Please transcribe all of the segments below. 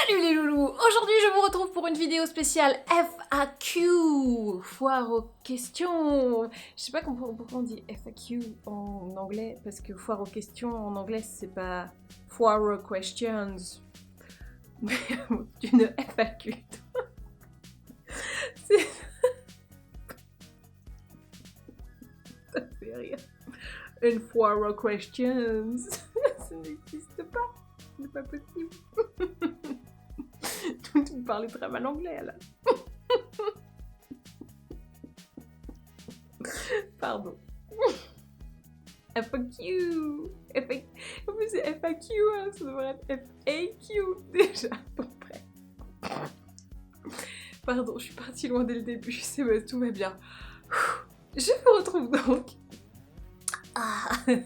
Salut les loulous! Aujourd'hui je vous retrouve pour une vidéo spéciale FAQ, foire aux questions. Je sais pas pourquoi on dit FAQ en anglais, parce que foire aux questions en anglais c'est pas foire aux questions, mais c'est une FAQ. C'est... Ça fait rire. Une foire aux questions. Ça n'existe pas. C'est pas possible. Vous parlez très mal anglais là. Pardon. FAQ. En plus c'est FAQ, hein, ça devrait être FAQ déjà. Bon, bref. Pardon, je suis partie loin dès le début, c'est vrai, tout va bien. Je vous retrouve donc. Ah. Tu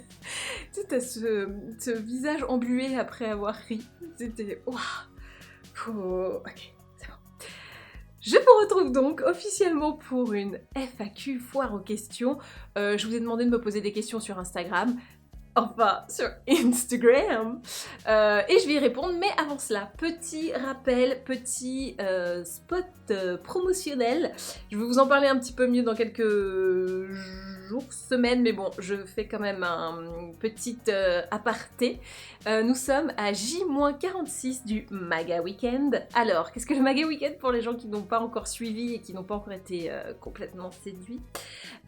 sais, t'as ce visage embué après avoir ri. C'était... Waouh. Ok, c'est bon. Je vous retrouve donc officiellement pour une FAQ, foire aux questions. Je vous ai demandé de me poser des questions sur Instagram. Enfin, sur Instagram. Et je vais y répondre, mais avant cela, petit rappel, petit spot promotionnel. Je vais vous en parler un petit peu mieux dans quelques jours, semaines, mais bon, je fais quand même un petit aparté. Nous sommes à J-46 du Maga Weekend. Alors, qu'est-ce que le Maga Weekend pour les gens qui n'ont pas encore suivi et qui n'ont pas encore été complètement séduits?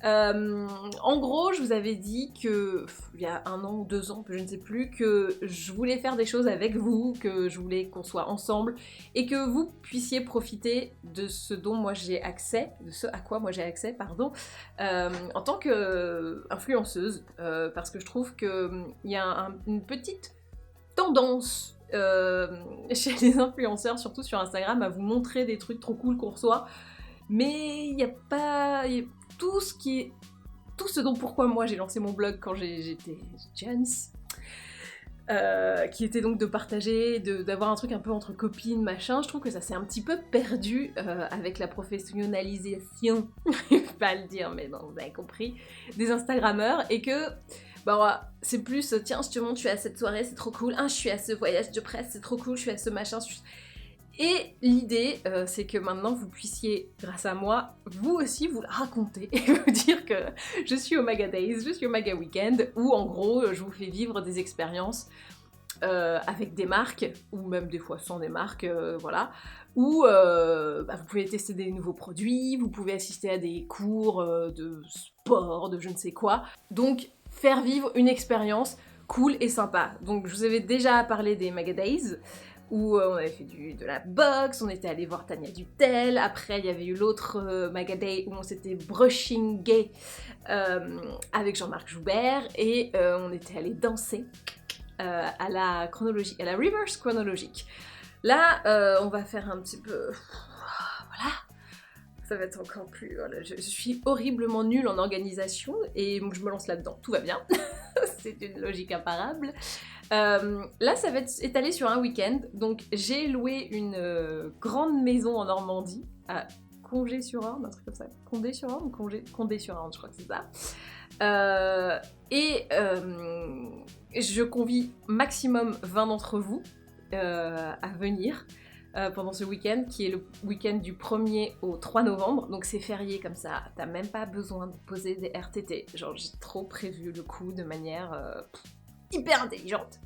En gros, je vous avais dit que, il y a 1 an ou 2 ans, je ne sais plus, que je voulais faire des choses avec vous, que je voulais qu'on soit ensemble, et que vous puissiez profiter de ce dont moi j'ai accès, de ce à quoi moi j'ai accès, pardon, en tant qu'influenceuse, parce que je trouve qu'il y a une petite tendance chez les influenceurs, surtout sur Instagram, à vous montrer des trucs trop cool qu'on reçoit, mais il n'y a pas... tout ce dont pourquoi moi j'ai lancé mon blog quand j'étais jeune, qui était donc de partager, d'avoir un truc un peu entre copines, machin, je trouve que ça s'est un petit peu perdu avec la professionnalisation, je vais pas le dire, mais non, vous avez compris, des Instagrammeurs, et que bah, c'est plus, tiens, je te montre, je suis à cette soirée, c'est trop cool, je suis à ce voyage de presse, c'est trop cool, je suis à ce machin, Et l'idée, c'est que maintenant vous puissiez, grâce à moi, vous aussi vous la raconter et vous dire que je suis au Maga Days, je suis au Maga Weekend, où en gros je vous fais vivre des expériences avec des marques, ou même des fois sans des marques, voilà, où vous pouvez tester des nouveaux produits, vous pouvez assister à des cours de sport, de je ne sais quoi. Donc faire vivre une expérience cool et sympa. Donc je vous avais déjà parlé des Maga Days, où on avait fait de la boxe, on était allé voir Tania Dutel, après il y avait eu l'autre Maga Day où on s'était brushing gay avec Jean-Marc Joubert, et on était allé danser à la chronologie, à la reverse chronologique. Là, on va faire un petit peu... Voilà, ça va être encore plus... Voilà, je suis horriblement nulle en organisation, et je me lance là-dedans, tout va bien. C'est une logique imparable. Là, ça va être étalé sur un week-end, donc j'ai loué une grande maison en Normandie, à Congé-sur-Orne, un truc comme ça. Condé-sur-Orne ou Condé-sur-Orne, je crois que c'est ça. Je convie maximum 20 d'entre vous à venir pendant ce week-end, qui est le week-end du 1er au 3 novembre, donc c'est férié comme ça, t'as même pas besoin de poser des RTT, genre j'ai trop prévu le coup de manière hyper intelligente.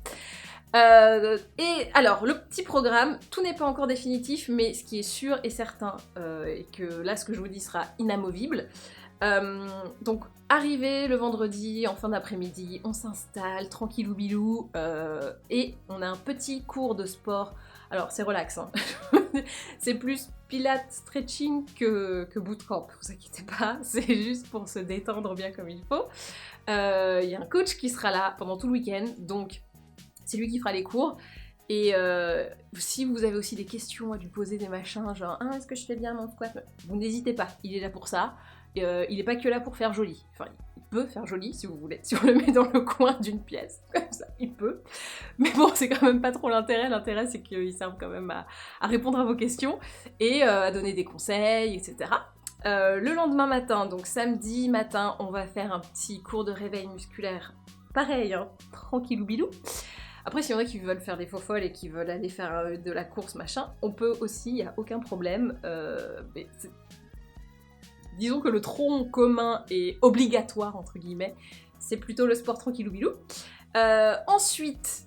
Et alors, le petit programme, tout n'est pas encore définitif, mais ce qui est sûr et certain, et que là ce que je vous dis sera inamovible, donc arrivé le vendredi en fin d'après-midi, on s'installe tranquillou bilou, et on a un petit cours de sport. Alors c'est relax, hein. C'est plus pilates stretching que bootcamp, vous inquiétez pas, c'est juste pour se détendre bien comme il faut. Il y a un coach qui sera là pendant tout le week-end, donc c'est lui qui fera les cours. Et si vous avez aussi des questions à lui poser, des machins, genre « est-ce que je fais bien mon squat ?» Vous n'hésitez pas, il est là pour ça. Il est pas que là pour faire joli. Enfin, il peut faire joli si vous voulez. Si on le met dans le coin d'une pièce, comme ça, il peut. Mais bon, c'est quand même pas trop l'intérêt. L'intérêt, c'est qu'il serve quand même à répondre à vos questions et à donner des conseils, etc. Le lendemain matin, donc samedi matin, on va faire un petit cours de réveil musculaire. Pareil, hein, tranquillou bilou. Après, s'il y en a qui veulent faire des faux folles et qui veulent aller faire de la course, machin, on peut aussi, il n'y a aucun problème. Mais disons que le tronc commun est obligatoire, entre guillemets. C'est plutôt le sport tranquillou bilou. Ensuite,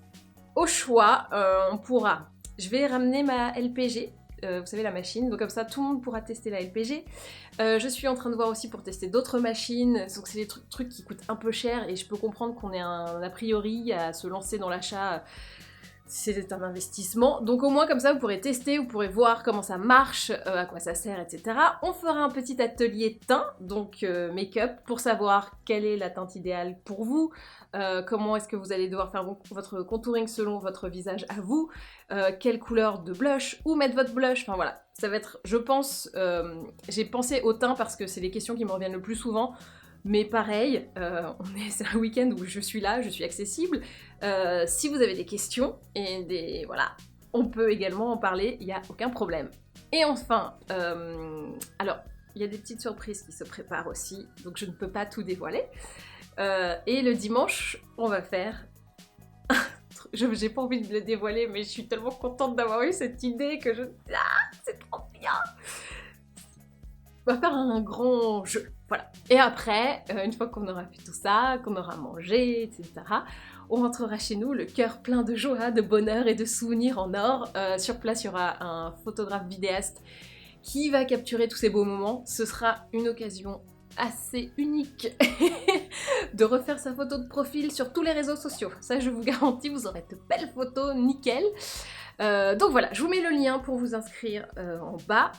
au choix, on pourra... Je vais ramener ma LPG, vous savez la machine, donc comme ça tout le monde pourra tester la LPG. Je suis en train de voir aussi pour tester d'autres machines, donc c'est des trucs qui coûtent un peu cher et je peux comprendre qu'on ait un a priori à se lancer dans l'achat. C'est un investissement, donc au moins comme ça vous pourrez tester, vous pourrez voir comment ça marche, à quoi ça sert, etc. On fera un petit atelier teint, donc make-up, pour savoir quelle est la teinte idéale pour vous, comment est-ce que vous allez devoir faire votre contouring selon votre visage à vous, quelle couleur de blush, où mettre votre blush, enfin voilà. Ça va être, je pense, j'ai pensé au teint parce que c'est les questions qui me reviennent le plus souvent. Mais pareil, c'est un week-end où je suis là, je suis accessible. Si vous avez des questions, et voilà, on peut également en parler, il n'y a aucun problème. Et enfin, alors, il y a des petites surprises qui se préparent aussi, donc je ne peux pas tout dévoiler. Et le dimanche, on va faire... J'ai pas envie de le dévoiler, mais je suis tellement contente d'avoir eu cette idée que je... Ah, c'est trop bien! On va faire un grand jeu, voilà. Et après, une fois qu'on aura fait tout ça, qu'on aura mangé, etc., on rentrera chez nous, le cœur plein de joie, de bonheur et de souvenirs en or. Sur place, il y aura un photographe vidéaste qui va capturer tous ces beaux moments. Ce sera une occasion assez unique de refaire sa photo de profil sur tous les réseaux sociaux. Ça, je vous garantis, vous aurez de belles photos, nickel. Donc voilà, je vous mets le lien pour vous inscrire en bas.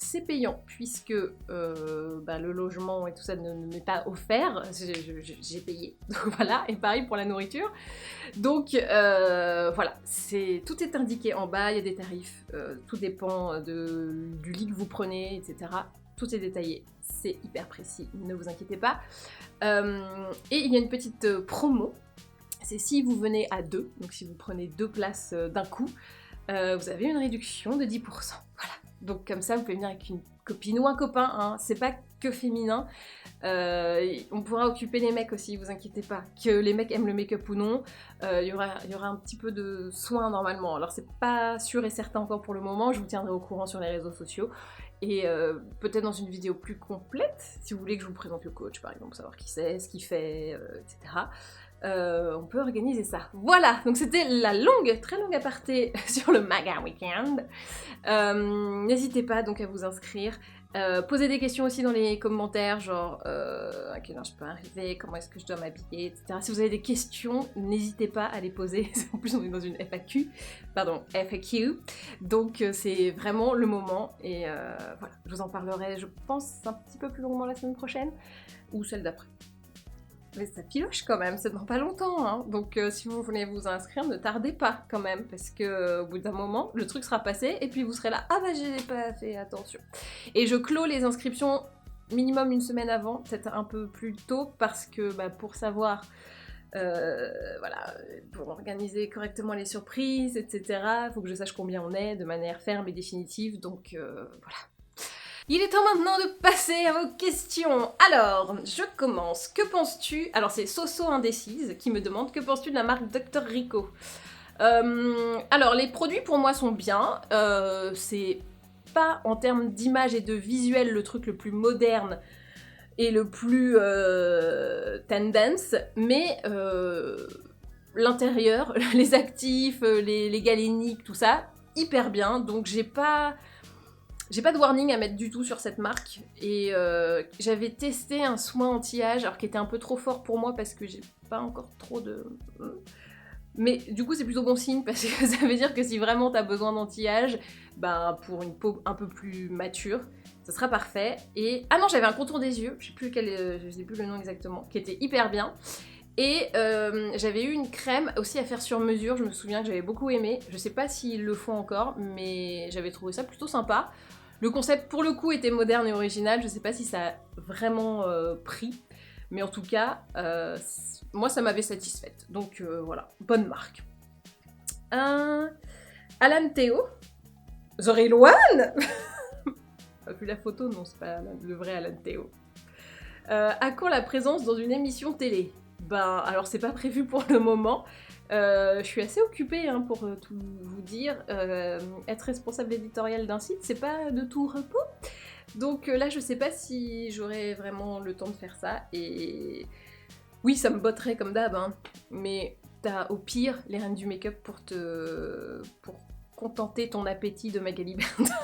C'est payant puisque le logement et tout ça ne m'est pas offert, j'ai payé, donc voilà, et pareil pour la nourriture. Donc voilà, tout est indiqué en bas, il y a des tarifs, tout dépend du lit que vous prenez, etc. Tout est détaillé, c'est hyper précis, ne vous inquiétez pas. Et il y a une petite promo, c'est si vous venez à 2, donc si vous prenez 2 places d'un coup, vous avez une réduction de 10%, voilà. Donc comme ça, vous pouvez venir avec une copine ou un copain, hein. C'est pas que féminin. On pourra occuper les mecs aussi, vous inquiétez pas. Que les mecs aiment le make-up ou non, il y aura un petit peu de soin normalement. Alors c'est pas sûr et certain encore pour le moment, je vous tiendrai au courant sur les réseaux sociaux. Et peut-être dans une vidéo plus complète, si vous voulez que je vous présente le coach par exemple, savoir qui c'est, ce qu'il fait, etc. On peut organiser ça. Voilà, donc c'était la très longue aparté sur le Maga Weekend. N'hésitez pas donc à vous inscrire. Posez des questions aussi dans les commentaires, genre à quelle heure je peux arriver, comment est-ce que je dois m'habiller, etc. Si vous avez des questions, n'hésitez pas à les poser. En plus, on est dans une FAQ. Donc c'est vraiment le moment. Et voilà, je vous en parlerai, je pense, un petit peu plus longuement la semaine prochaine ou celle d'après. Mais ça piloche quand même, c'est dans pas longtemps, hein. Donc si vous voulez vous inscrire, ne tardez pas quand même, parce que au bout d'un moment, le truc sera passé, et puis vous serez là, ah bah j'ai pas fait attention. Et je clôt les inscriptions minimum une semaine avant, peut-être un peu plus tôt, parce que pour savoir, voilà, pour organiser correctement les surprises, etc., il faut que je sache combien on est, de manière ferme et définitive, donc voilà. Il est temps maintenant de passer à vos questions. Alors, je commence. Que penses-tu... Alors, c'est Soso Indécise qui me demande, que penses-tu de la marque Dr. Rico? Alors, les produits pour moi sont bien. C'est pas en termes d'image et de visuel le truc le plus moderne et le plus tendance, mais l'intérieur, les actifs, les galéniques, tout ça, hyper bien. Donc, j'ai pas de warning à mettre du tout sur cette marque, et j'avais testé un soin anti-âge, alors qui était un peu trop fort pour moi parce que j'ai pas encore trop de... Mais du coup c'est plutôt bon signe, parce que ça veut dire que si vraiment t'as besoin d'anti-âge, pour une peau un peu plus mature, ça sera parfait. Et... Ah non, j'avais un contour des yeux, je sais plus le nom exactement, qui était hyper bien. Et j'avais eu une crème aussi à faire sur mesure, je me souviens que j'avais beaucoup aimé. Je sais pas s'ils le font encore, mais j'avais trouvé ça plutôt sympa. Le concept, pour le coup, était moderne et original. Je sais pas si ça a vraiment pris, mais en tout cas, moi, ça m'avait satisfaite. Donc voilà, bonne marque. Alan Théo, The Real One. Vu la photo, non, c'est pas le vrai Alan Théo. À quand la présence dans une émission télé? Alors c'est pas prévu pour le moment. Je suis assez occupée hein, pour tout vous dire. Être responsable éditorial d'un site, c'est pas de tout repos. Donc là, je sais pas si j'aurai vraiment le temps de faire ça. Et oui, ça me botterait comme d'hab, hein. Mais t'as au pire les reines du make-up pour contenter ton appétit de Magali Berda.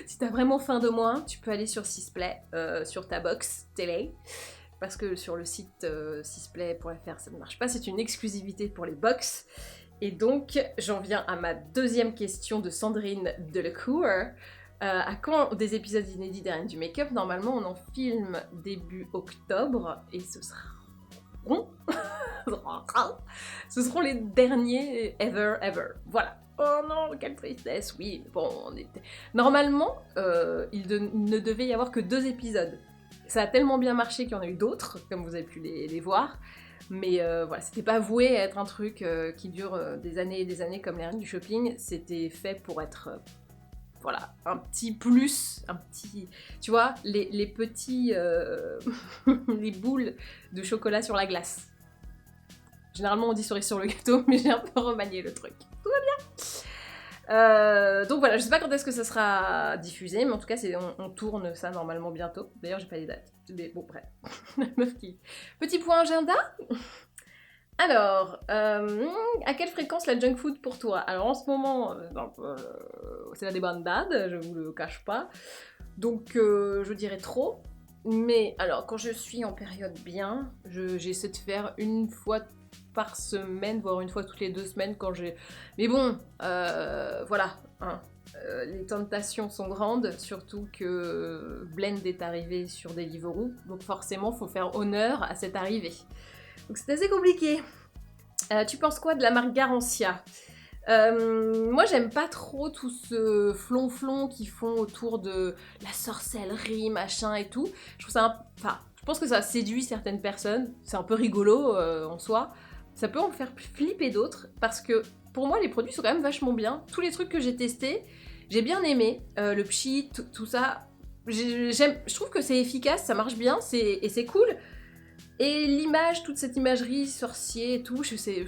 Si t'as vraiment faim de moi, tu peux aller sur Sisplay, sur ta box télé. Parce que sur le site sisplay.fr ça ne marche pas, c'est une exclusivité pour les box. Et donc, j'en viens à ma deuxième question de Sandrine Delecour. À quand des épisodes inédits des Reines du Make-up? Normalement, on en filme début octobre, et ce seront les derniers ever. Voilà. Oh non, quelle tristesse, oui. Bon, normalement, il ne devait y avoir que 2 épisodes. Ça a tellement bien marché qu'il y en a eu d'autres, comme vous avez pu les voir. Mais voilà, c'était pas voué à être un truc qui dure des années et des années comme les Reines du Shopping. C'était fait pour être, voilà, un petit plus, un petit... Tu vois, les petits... les boules de chocolat sur la glace. Généralement, on dit cerise sur le gâteau, mais j'ai un peu remanié le truc. Tout va bien. Donc voilà, je sais pas quand est-ce que ça sera diffusé, mais en tout cas, on tourne ça normalement bientôt. D'ailleurs, j'ai pas les dates. Mais bon, bref. La meuf qui... Petit point agenda. Alors, à quelle fréquence la junk food pour toi? Alors en ce moment, c'est la débandade, je vous le cache pas. Donc je dirais trop. Mais alors, quand je suis en période bien, j'essaie de faire une fois par semaine, voire une fois toutes les 2 semaines quand j'ai... Mais bon, voilà, hein. Les tentations sont grandes, surtout que Blend est arrivé sur Deliveroo, donc forcément, faut faire honneur à cette arrivée. Donc c'est assez compliqué. Tu penses quoi de la marque Garancia? Moi, j'aime pas trop tout ce flonflon qu'ils font autour de la sorcellerie, machin et tout. Je trouve ça... Enfin, je pense que ça séduit certaines personnes. C'est un peu rigolo en soi. Ça peut en faire flipper d'autres, parce que pour moi, les produits sont quand même vachement bien. Tous les trucs que j'ai testés, j'ai bien aimé. Le pchit, tout ça. Je trouve que c'est efficace, ça marche bien, et c'est cool. Et l'image, toute cette imagerie sorcier et tout, je sais...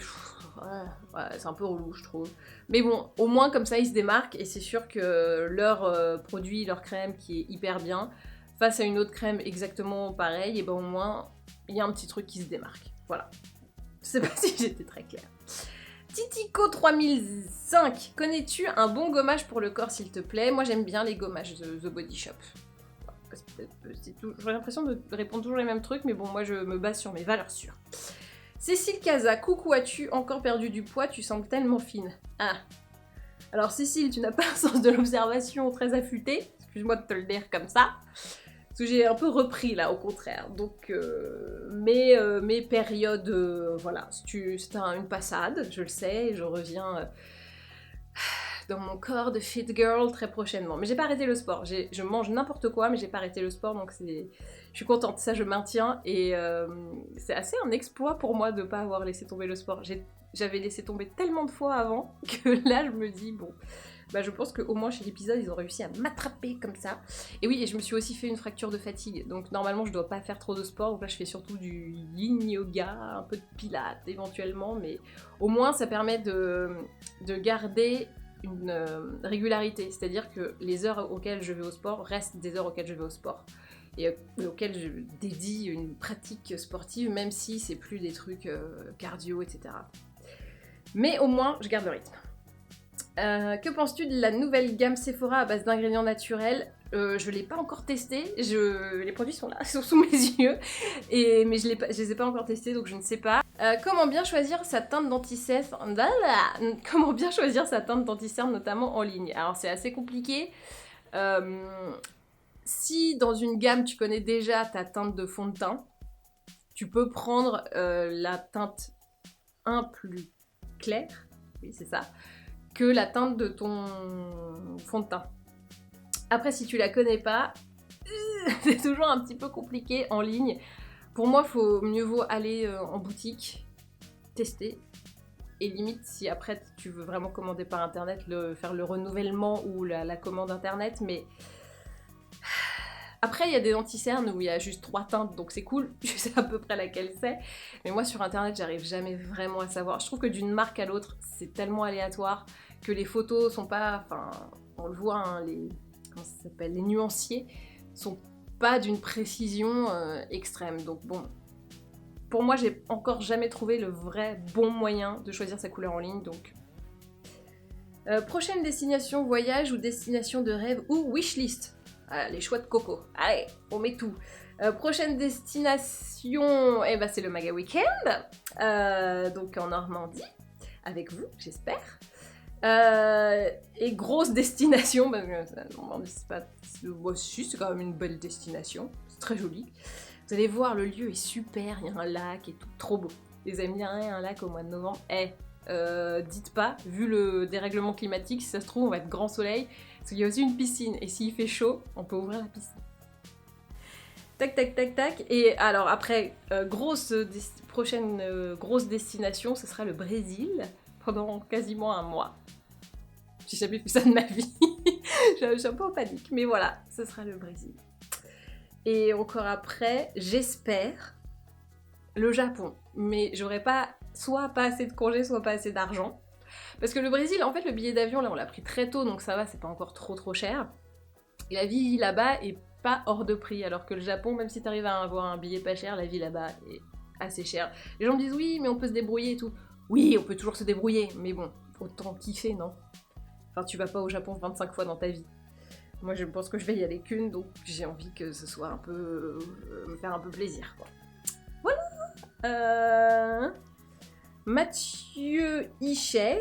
Ouais, c'est un peu relou, je trouve. Mais bon, au moins comme ça, ils se démarquent, et c'est sûr que leur produit, leur crème qui est hyper bien, face à une autre crème exactement pareille, et ben au moins, il y a un petit truc qui se démarque. Voilà. Je sais pas si j'étais très claire. Titico 3005, connais-tu un bon gommage pour le corps, s'il te plaît? Moi, j'aime bien les gommages de The Body Shop. J'ai l'impression de répondre toujours les mêmes trucs, mais bon, moi, je me base sur mes valeurs sûres. Cécile Casa, coucou, as-tu encore perdu du poids? Tu sembles tellement fine. Ah. Alors, Cécile, tu n'as pas un sens de l'observation très affûté. Excuse-moi de te le dire comme ça. Parce que j'ai un peu repris là, au contraire. Donc, mes périodes, voilà, c'est une passade, je le sais, et je reviens dans mon corps de fit girl très prochainement. Mais j'ai pas arrêté le sport. Je mange n'importe quoi, mais j'ai pas arrêté le sport, donc je suis contente. Ça, je maintiens, et c'est assez un exploit pour moi de pas avoir laissé tomber le sport. J'avais laissé tomber tellement de fois avant que là, je me dis bon. Bah, je pense qu'au moins chez l'épisode, ils ont réussi à m'attraper comme ça. Et oui, et je me suis aussi fait une fracture de fatigue. Donc normalement, je dois pas faire trop de sport. Donc là, je fais surtout du yin yoga, un peu de pilates éventuellement. Mais au moins, ça permet de garder une régularité. C'est-à-dire que les heures auxquelles je vais au sport restent des heures auxquelles je vais au sport. Et auxquelles je dédie une pratique sportive, même si c'est plus des trucs cardio, etc. Mais au moins, je garde le rythme. Que penses-tu de la nouvelle gamme Sephora à base d'ingrédients naturels? Je l'ai pas encore testé, les produits sont là, sont sous mes yeux, mais je les ai pas encore testés, donc je ne sais pas. Comment bien choisir sa teinte d'anti-cerne? Comment bien choisir sa teinte d'anti-cerne, notamment en ligne? Alors c'est assez compliqué. Si dans une gamme tu connais déjà ta teinte de fond de teint, tu peux prendre la teinte un plus claire, oui c'est ça, que la teinte de ton fond de teint. Après, si tu la connais pas, c'est toujours un petit peu compliqué en ligne. Pour moi, mieux vaut aller en boutique, tester, et limite, si après tu veux vraiment commander par internet, faire le renouvellement ou la commande internet, mais Après, il y a des anti-cernes où il y a juste 3 teintes, donc c'est cool, je sais à peu près laquelle c'est. Mais moi, sur internet, j'arrive jamais vraiment à savoir. Je trouve que d'une marque à l'autre, c'est tellement aléatoire que les photos sont pas... Enfin, on le voit, hein, comment ça s'appelle, les nuanciers sont pas d'une précision extrême. Donc bon, pour moi, j'ai encore jamais trouvé le vrai bon moyen de choisir sa couleur en ligne, donc... prochaine destination voyage ou destination de rêve ou wishlist. Ah, les choix de coco. Allez, on met tout. Prochaine destination, eh ben, c'est le Maga Weekend. Donc en Normandie, avec vous, j'espère. Et grosse destination, parce que la Normandie, c'est pas... si, c'est quand même une belle destination. C'est très joli. Vous allez voir, le lieu est super, il y a un lac et tout, trop beau. Les amis, il y a un lac au mois de novembre. Dites pas, vu le dérèglement climatique, si ça se trouve on va être grand soleil, parce qu'il y a aussi une piscine, et s'il fait chaud, on peut ouvrir la piscine. Tac tac tac tac, et alors après, prochaine grosse destination, ce sera le Brésil, pendant quasiment un mois. J'ai jamais fait ça de ma vie, je suis un peu en panique, mais voilà, ce sera le Brésil. Et encore après, j'espère, le Japon, mais j'aurais pas... soit pas assez de congés, soit pas assez d'argent. Parce que le Brésil, en fait, le billet d'avion, là, on l'a pris très tôt, donc ça va, c'est pas encore trop cher. Et la vie là-bas est pas hors de prix, alors que le Japon, même si t'arrives à avoir un billet pas cher, la vie là-bas est assez chère. Les gens me disent, oui, mais on peut se débrouiller et tout. Oui, on peut toujours se débrouiller, mais bon, autant kiffer, non? Enfin, tu vas pas au Japon 25 fois dans ta vie. Moi, je pense que je vais y aller qu'une, donc j'ai envie que ce soit un peu... me faire un peu plaisir, quoi. Voilà. Mathieu Hicher,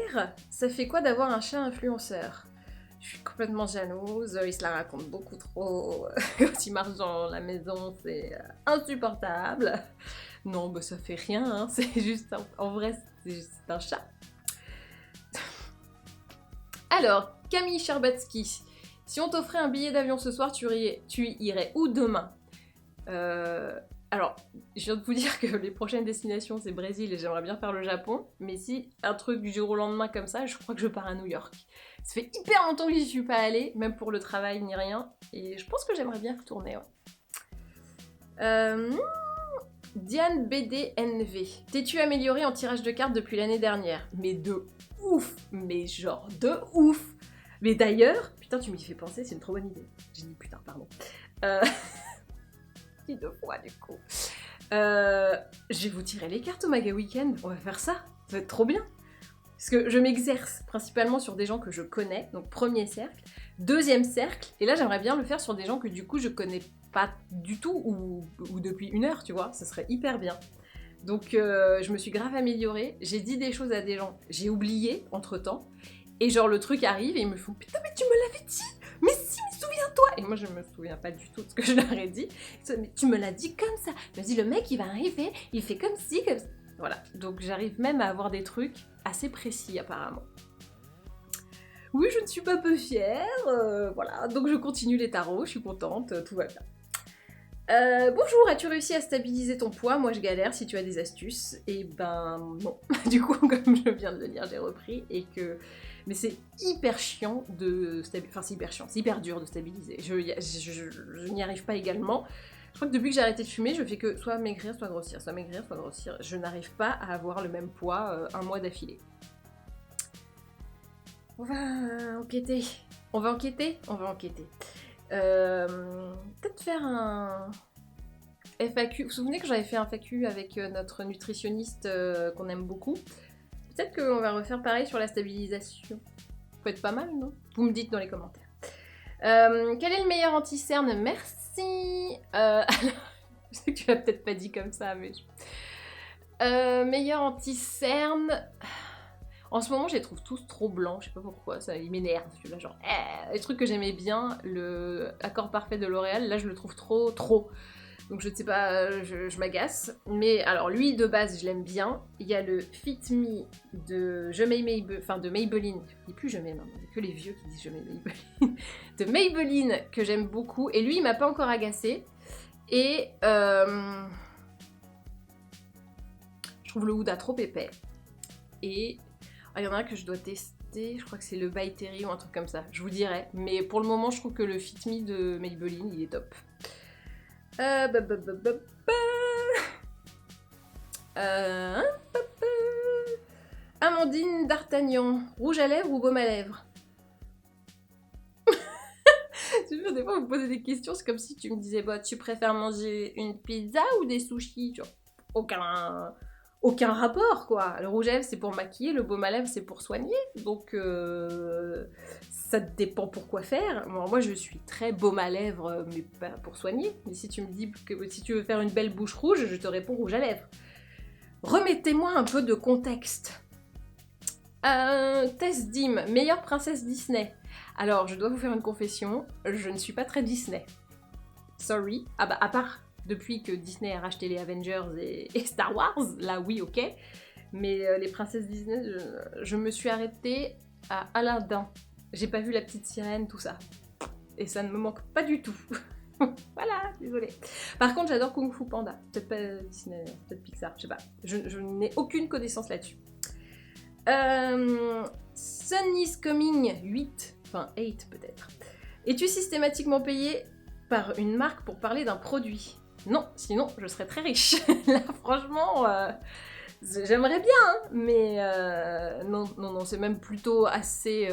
ça fait quoi d'avoir un chat influenceur? Je suis complètement jalouse, il se la raconte beaucoup trop. Quand il marche dans la maison, c'est insupportable. Non, bah ça fait rien, hein. C'est juste... En vrai, c'est un chat. Alors, Camille Charbatsky, si on t'offrait un billet d'avion ce soir, tu irais où demain? Alors, je viens de vous dire que les prochaines destinations, c'est Brésil et j'aimerais bien faire le Japon. Mais si un truc du jour au lendemain comme ça, je crois que je pars à New York. Ça fait hyper longtemps que j'y suis pas allée, même pour le travail ni rien. Et je pense que j'aimerais bien retourner, ouais. Diane BDNV. T'es-tu améliorée en tirage de cartes depuis l'année dernière? Mais de ouf! Mais genre de ouf! Mais d'ailleurs, putain, tu m'y fais penser, c'est une trop bonne idée. J'ai dit putain, pardon. 2 fois du coup. Je vais vous tirer les cartes au Maga Weekend, on va faire ça, ça va être trop bien. Parce que je m'exerce principalement sur des gens que je connais, donc premier cercle, deuxième cercle, et là j'aimerais bien le faire sur des gens que du coup je connais pas du tout, ou depuis 1 heure, tu vois, ça serait hyper bien. Donc je me suis grave améliorée, j'ai dit des choses à des gens, j'ai oublié entre temps, et genre le truc arrive et ils me font « Putain mais tu me l'avais dit! Mais si, mais souviens-toi !» Et moi je me souviens pas du tout de ce que je leur ai dit. Mais tu me l'as dit comme ça. Je me dis le mec il va arriver, il fait comme ci, comme ça. Voilà, donc j'arrive même à avoir des trucs assez précis apparemment. Oui, je ne suis pas peu fière, voilà, donc je continue les tarots, je suis contente, tout va bien. Bonjour, as-tu réussi à stabiliser ton poids? Moi je galère, si tu as des astuces. Et ben non, du coup comme je viens de le dire, j'ai repris et que... Mais c'est hyper chiant de stabiliser, enfin c'est hyper chiant, c'est hyper dur de stabiliser. Je n'y arrive pas également. Je crois que depuis que j'ai arrêté de fumer, je fais que soit maigrir, soit grossir, soit maigrir, soit grossir. Je n'arrive pas à avoir le même poids 1 mois d'affilée. On va enquêter. On va enquêter. Peut-être faire un FAQ. Vous vous souvenez que j'avais fait un FAQ avec notre nutritionniste qu'on aime beaucoup? Peut-être qu'on va refaire pareil sur la stabilisation. Ça peut être pas mal, non? Vous me dites dans les commentaires. Quel est le meilleur anti-cerne? Merci. Je sais que tu l'as peut-être pas dit comme ça, mais... meilleur anti-cerne... En ce moment, je les trouve tous trop blancs, je sais pas pourquoi, ça ils m'énerve. Je suis là genre, les trucs que j'aimais bien, le Accord Parfait de L'Oréal, là je le trouve trop. Donc je ne sais pas, je m'agace. Mais alors lui de base, je l'aime bien. Il y a le Fit Me de de Maybelline. Je dis plus je m'aime, il n'y a que les vieux qui disent je m'aime Maybelline. De Maybelline que j'aime beaucoup. Et lui, il m'a pas encore agacé. Et je trouve le Huda trop épais. Et il y en a un que je dois tester. acheté, je crois que c'est le By Terry ou un truc comme ça, je vous dirai. Mais pour le moment, je trouve que le Fit Me de Maybelline, il est top. Amandine D'Artagnan, rouge à lèvres ou baume à lèvres? Tu vois, des fois, vous me posez des questions, c'est comme si tu me disais, bah, tu préfères manger une pizza ou des sushis? Tu vois, aucun rapport, quoi. Le rouge à lèvres, c'est pour maquiller, le baume à lèvres, c'est pour soigner. Donc, ça dépend pour quoi faire. Bon, moi, je suis très baume à lèvres, mais pas pour soigner. Mais si tu me dis que si tu veux faire une belle bouche rouge, je te réponds rouge à lèvres. Remettez-moi un peu de contexte. Tess Dim, meilleure princesse Disney. Alors, je dois vous faire une confession, je ne suis pas très Disney. Sorry. Ah bah, à part depuis que Disney a racheté les Avengers et Star Wars, là oui, ok. Mais les princesses Disney, je me suis arrêtée à Aladdin. J'ai pas vu la petite sirène, tout ça. Et ça ne me manque pas du tout. Voilà, désolée. Par contre, j'adore Kung Fu Panda. Peut-être pas Disney, peut-être Pixar, je sais pas. Je n'ai aucune connaissance là-dessus. Sun is Coming 8, enfin 8 peut-être. Es-tu systématiquement payé par une marque pour parler d'un produit? Non, sinon je serais très riche. Là franchement, j'aimerais bien, hein, mais non, c'est même plutôt assez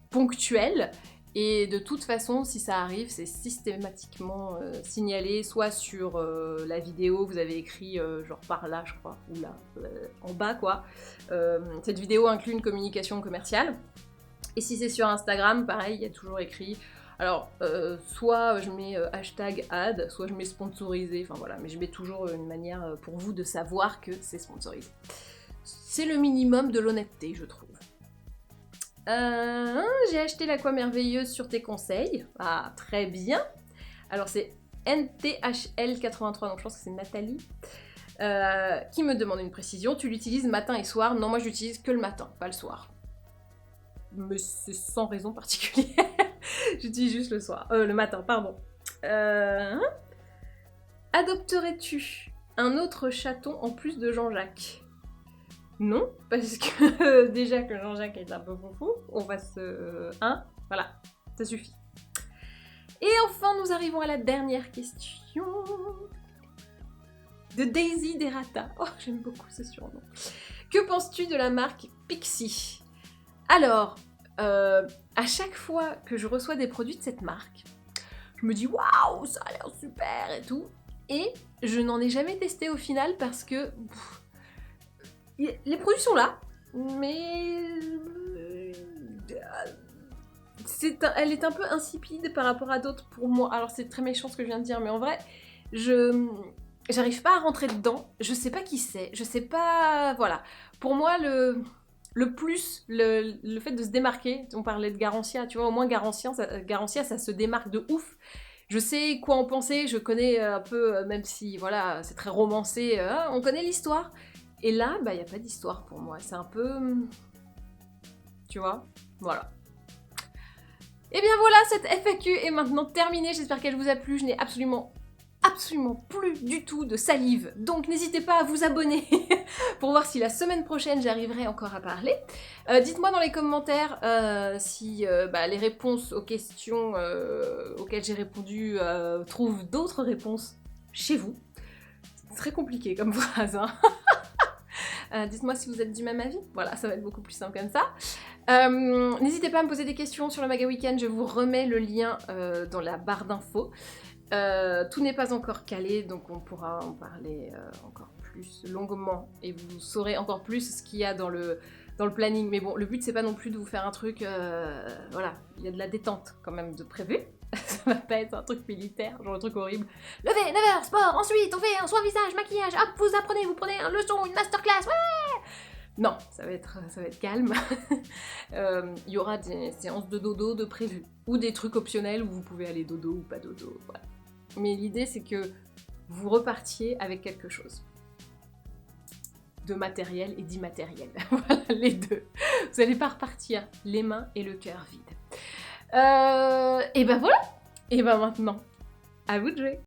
ponctuel. Et de toute façon, si ça arrive, c'est systématiquement signalé, soit sur la vidéo, vous avez écrit genre par là, je crois, ou là, en bas quoi. Cette vidéo inclut une communication commerciale. Et si c'est sur Instagram, pareil, il y a toujours écrit. Alors, soit je mets hashtag ad, soit je mets sponsorisé, enfin voilà, mais je mets toujours une manière pour vous de savoir que c'est sponsorisé. C'est le minimum de l'honnêteté, je trouve. J'ai acheté l'Aqua Merveilleuse sur tes conseils. Ah, très bien. Alors c'est NTHL83, donc je pense que c'est Nathalie, qui me demande une précision. Tu l'utilises matin et soir? Non, moi je l'utilise que le matin, pas le soir. Mais c'est sans raison particulière. J'utilise juste le soir. Le matin, pardon. Adopterais-tu un autre chaton en plus de Jean-Jacques? Non, parce que déjà que Jean-Jacques est un peu foufou, on va se... Hein? Voilà, ça suffit. Et enfin, nous arrivons à la dernière question de Daisy Derata. Oh, j'aime beaucoup ce surnom. Que penses-tu de la marque Pixi? Alors, à chaque fois que je reçois des produits de cette marque, je me dis waouh, ça a l'air super et tout. Et je n'en ai jamais testé au final parce que... les produits sont là, mais elle est un peu insipide par rapport à d'autres pour moi. Alors c'est très méchant ce que je viens de dire, mais en vrai, j'arrive pas à rentrer dedans. Je sais pas qui c'est, je sais pas... Voilà. Pour moi, le plus, le fait de se démarquer, on parlait de Garancia, tu vois, au moins Garancia, ça se démarque de ouf. Je sais quoi en penser, je connais un peu, même si, voilà, c'est très romancé, on connaît l'histoire. Et là, bah, y a pas d'histoire pour moi. C'est un peu... Tu vois? Voilà. Et bien voilà, cette FAQ est maintenant terminée. J'espère qu'elle vous a plu. Je n'ai absolument plus du tout de salive. Donc n'hésitez pas à vous abonner pour voir si la semaine prochaine j'arriverai encore à parler. Dites-moi dans les commentaires si les réponses aux questions auxquelles j'ai répondu trouvent d'autres réponses chez vous. C'est très compliqué comme phrase, hein. Dites-moi si vous êtes du même avis. Voilà, ça va être beaucoup plus simple comme ça. N'hésitez pas à me poser des questions sur le Maga Weekend. Je vous remets le lien dans la barre d'infos. Tout n'est pas encore calé, donc on pourra en parler encore plus longuement. Et vous saurez encore plus ce qu'il y a dans le planning. Mais bon, le but, c'est pas non plus de vous faire un truc... voilà, il y a de la détente quand même de prévu. Ça va pas être un truc militaire, genre un truc horrible. Levez, 9h, sport, ensuite on fait un soin visage, maquillage, hop, vous prenez une leçon, une masterclass, ouais. Non, ça va être calme. Il y aura des séances de dodo de prévues, ou des trucs optionnels où vous pouvez aller dodo ou pas dodo, voilà. Mais l'idée c'est que vous repartiez avec quelque chose. De matériel et d'immatériel, voilà les deux. Vous n'allez pas repartir les mains et le cœur vides. Et ben voilà. Et ben maintenant, à vous de jouer.